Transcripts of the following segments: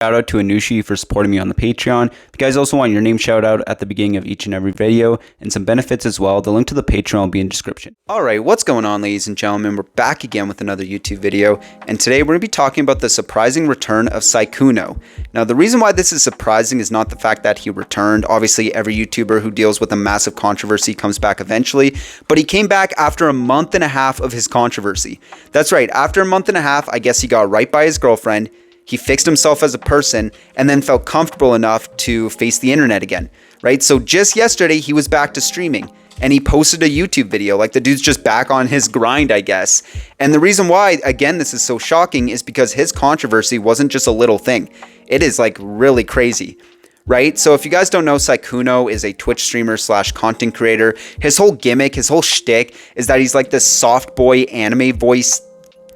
Shout out to Anushi for supporting me on the Patreon. If you guys also want your name shout out at the beginning of each and every video and some benefits as well, the link to the Patreon will be in the description. Alright, what's going on, ladies and gentlemen? We're back again with another YouTube video, and today we're going to be talking about the surprising return of Sykkuno. Now, the reason why this is surprising is not the fact that he returned. Obviously, every YouTuber who deals with a massive controversy comes back eventually, but he came back after a month and a half of his controversy. That's right, after a month and a half, I guess he got right by his girlfriend. He fixed himself as a person and then felt comfortable enough to face the internet again, right? So just yesterday, he was back to streaming and he posted a YouTube video. Like, the dude's just back on his grind, I guess. And the reason why, again, this is so shocking is because his controversy wasn't just a little thing. It is like really crazy, right? So if you guys don't know, Sykkuno is a Twitch streamer / content creator. His whole gimmick, his whole shtick is that he's like this soft boy anime voice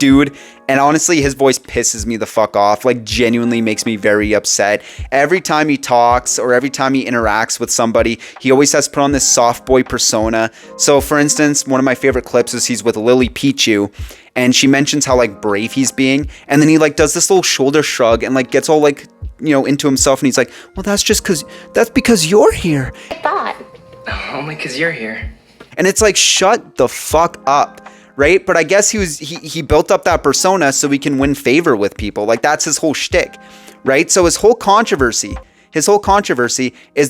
dude, and honestly his voice pisses me the fuck off, like genuinely makes me very upset. Every time he talks or every time he interacts with somebody, he always has to put on this soft boy persona. So for instance, one of my favorite clips is he's with Lily Pichu and she mentions how like brave he's being, and then he like does this little shoulder shrug and like gets all like, you know, into himself, and he's like, well, that's because you're here. I thought. Only because you're here. And it's like, shut the fuck up. Right? But I guess he built up that persona so he can win favor with people. Like, that's his whole shtick, right? So his whole controversy is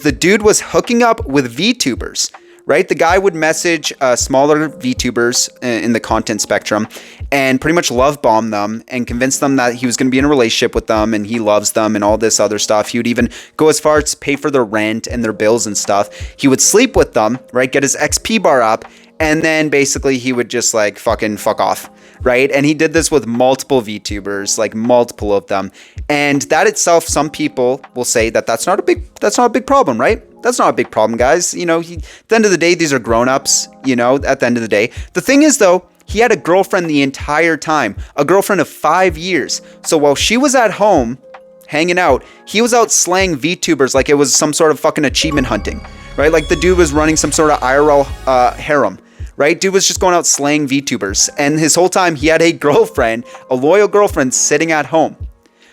the dude was hooking up with VTubers, right? The guy would message smaller VTubers in the content spectrum and pretty much love bomb them and convince them that he was going to be in a relationship with them and he loves them and all this other stuff. He would even go as far as to pay for their rent and their bills and stuff. He would sleep with them, right? Get his XP bar up. And then basically he would just like fucking fuck off, right? And he did this with multiple VTubers, like multiple of them. And that itself, some people will say that that's not a big problem, right? That's not a big problem, guys. You know, at the end of the day, these are grown-ups, you know, at the end of the day. The thing is, though, he had a girlfriend the entire time, a girlfriend of 5 years. So while she was at home hanging out, he was out slaying VTubers like it was some sort of fucking achievement hunting, right? Like the dude was running some sort of IRL harem. Right? Dude was just going out slaying VTubers. And his whole time he had a girlfriend, a loyal girlfriend sitting at home.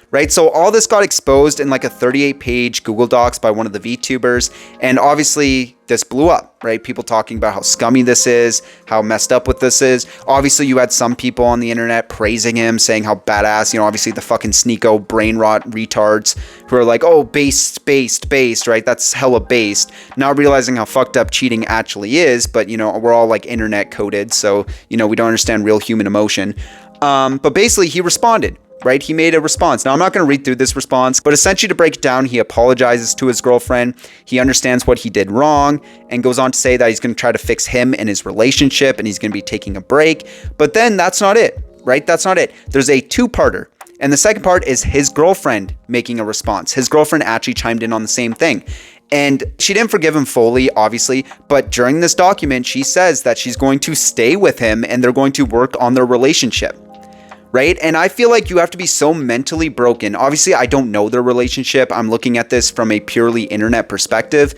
Right? So all this got exposed in like a 38-page Google Docs by one of the VTubers. And obviously this blew up, right? People talking about how scummy this is, how messed up with this is. Obviously you had some people on the internet praising him, saying how badass, you know, obviously the fucking sneako brain rot retards who are like, oh, based, right? That's hella based. Not realizing how fucked up cheating actually is, but you know, we're all like internet coded. So, you know, we don't understand real human emotion. But basically he responded. Right? He made a response. Now, I'm not going to read through this response, but essentially to break it down, he apologizes to his girlfriend. He understands what he did wrong and goes on to say that he's going to try to fix him and his relationship and he's going to be taking a break. But then that's not it, right? That's not it. There's a two-parter. And the second part is his girlfriend making a response. His girlfriend actually chimed in on the same thing. And she didn't forgive him fully, obviously, but during this document, she says that she's going to stay with him and they're going to work on their relationship. Right? And I feel like you have to be so mentally broken. Obviously, I don't know their relationship. I'm looking at this from a purely internet perspective.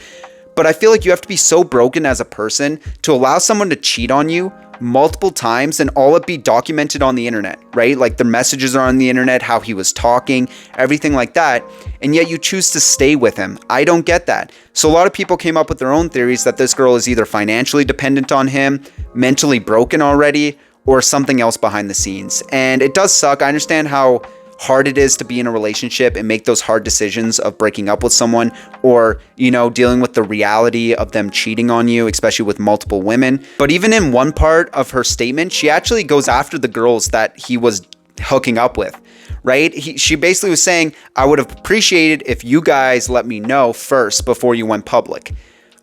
But I feel like you have to be so broken as a person to allow someone to cheat on you multiple times and all it be documented on the internet, right? Like the messages are on the internet, how he was talking, everything like that. And yet you choose to stay with him. I don't get that. So a lot of people came up with their own theories that this girl is either financially dependent on him, mentally broken already, or something else behind the scenes. And it does suck. I understand how hard it is to be in a relationship and make those hard decisions of breaking up with someone or, you know, dealing with the reality of them cheating on you, especially with multiple women. But even in one part of her statement, she actually goes after the girls that he was hooking up with, right? She basically was saying, I would have appreciated if you guys let me know first before you went public.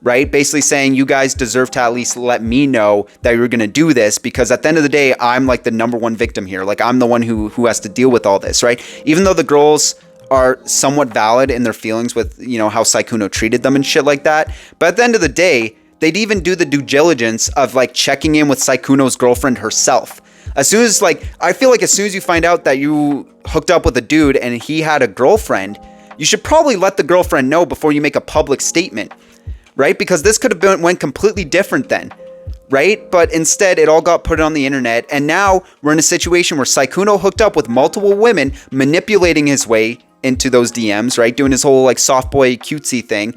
Right? Basically saying you guys deserve to at least let me know that you're going to do this, because at the end of the day, I'm like the number one victim here. Like I'm the one who has to deal with all this, right? Even though the girls are somewhat valid in their feelings with, you know, how Sykkuno treated them and shit like that. But at the end of the day, they'd even do the due diligence of like checking in with Sykkuno's girlfriend herself. As soon as I feel like as soon as you find out that you hooked up with a dude and he had a girlfriend, you should probably let the girlfriend know before you make a public statement. Right? Because this could have went completely different then, right? But instead, it all got put on the internet, and now we're in a situation where Sykkuno hooked up with multiple women, manipulating his way into those DMs, right? Doing his whole like soft boy cutesy thing.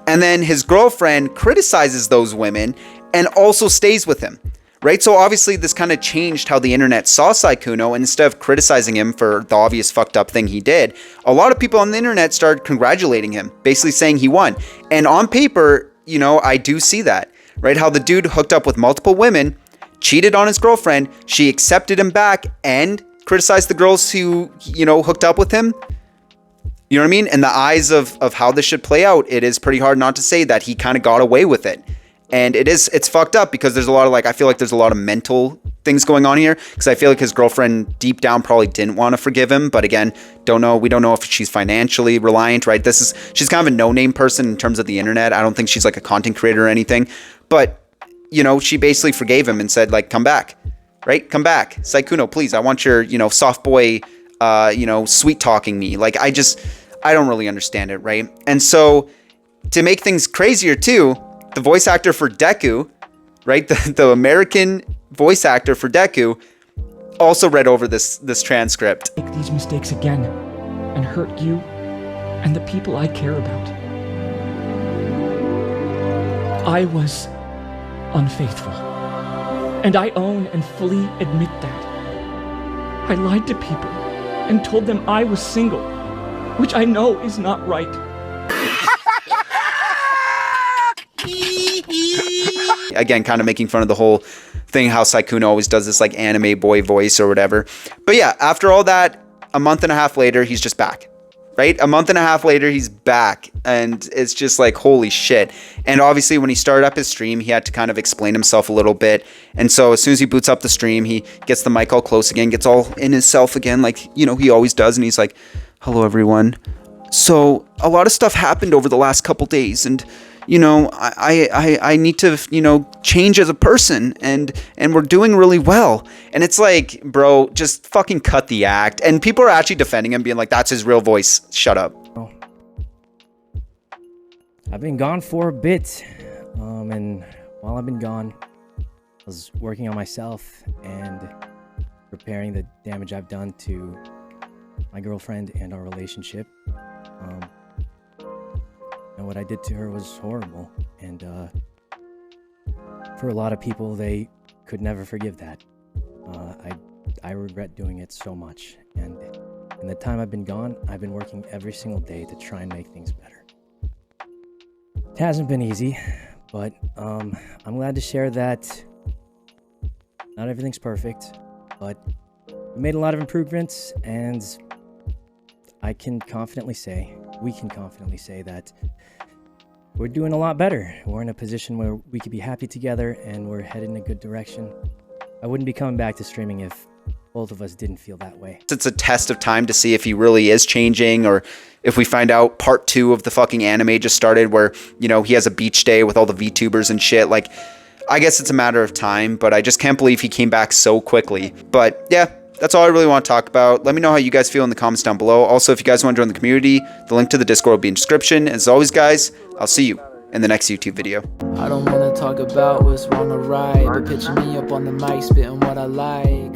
And then his girlfriend criticizes those women and also stays with him, right? So obviously this kind of changed how the internet saw Sykkuno. And instead of criticizing him for the obvious fucked up thing he did, a lot of people on the internet started congratulating him, basically saying he won. And on paper, you know, I do see that, right? How the dude hooked up with multiple women, cheated on his girlfriend, she accepted him back and criticized the girls who, you know, hooked up with him. You know what I mean? In the eyes of how this should play out, it is pretty hard not to say that he kind of got away with it. And it's fucked up because there's a lot of like, I feel like there's a lot of mental things going on here, because I feel like his girlfriend deep down probably didn't want to forgive him. But again, we don't know if she's financially reliant, right? She's kind of a no-name person in terms of the internet. I don't think she's like a content creator or anything, but you know, she basically forgave him and said like, come back, right? Come back. Sykkuno, please. I want your, you know, soft boy, you know, sweet talking me. Like, I don't really understand it, right? And so to make things crazier too, the voice actor for Deku, right? The American voice actor for Deku also read over this transcript. Make these mistakes again and hurt you and the people I care about. I was unfaithful, and I own and fully admit that. I lied to people and told them I was single, which I know is not right. Again, kind of making fun of the whole thing, how Sykkuno always does this like anime boy voice or whatever. But yeah, after all that, a month and a half later, he's just back, right? A month and a half later, he's back. And it's just like, holy shit. And obviously when he started up his stream, he had to kind of explain himself a little bit. And so as soon as he boots up the stream, he gets the mic all close again, gets all in himself again, like, you know, he always does. And he's like, hello, everyone. So a lot of stuff happened over the last couple days, and you know, I need to, you know, change as a person, and we're doing really well. And it's like, bro, just fucking cut the act. And people are actually defending him, being like, that's his real voice. Shut up. I've been gone for a bit, and while I've been gone, I was working on myself and repairing the damage I've done to my girlfriend and our relationship. And what I did to her was horrible, and for a lot of people, they could never forgive that. I regret doing it so much, and in the time I've been gone, I've been working every single day to try and make things better. It hasn't been easy, but I'm glad to share that not everything's perfect, but we made a lot of improvements, and we can confidently say that we're doing a lot better. We're in a position where we could be happy together, and we're headed in a good direction. I wouldn't be coming back to streaming if both of us didn't feel that way. It's a test of time to see if he really is changing, or if we find out part 2 of the fucking anime just started, where, you know, he has a beach day with all the VTubers and shit. Like, I guess it's a matter of time, but I just can't believe he came back so quickly. But yeah, that's all I really want to talk about. Let me know how you guys feel in the comments down below. Also, if you guys want to join the community, the link to the Discord will be in the description. As always, guys, I'll see you in the next YouTube video. I don't wanna talk about what's wrong or right, but picture me up on the mic spitting what I like.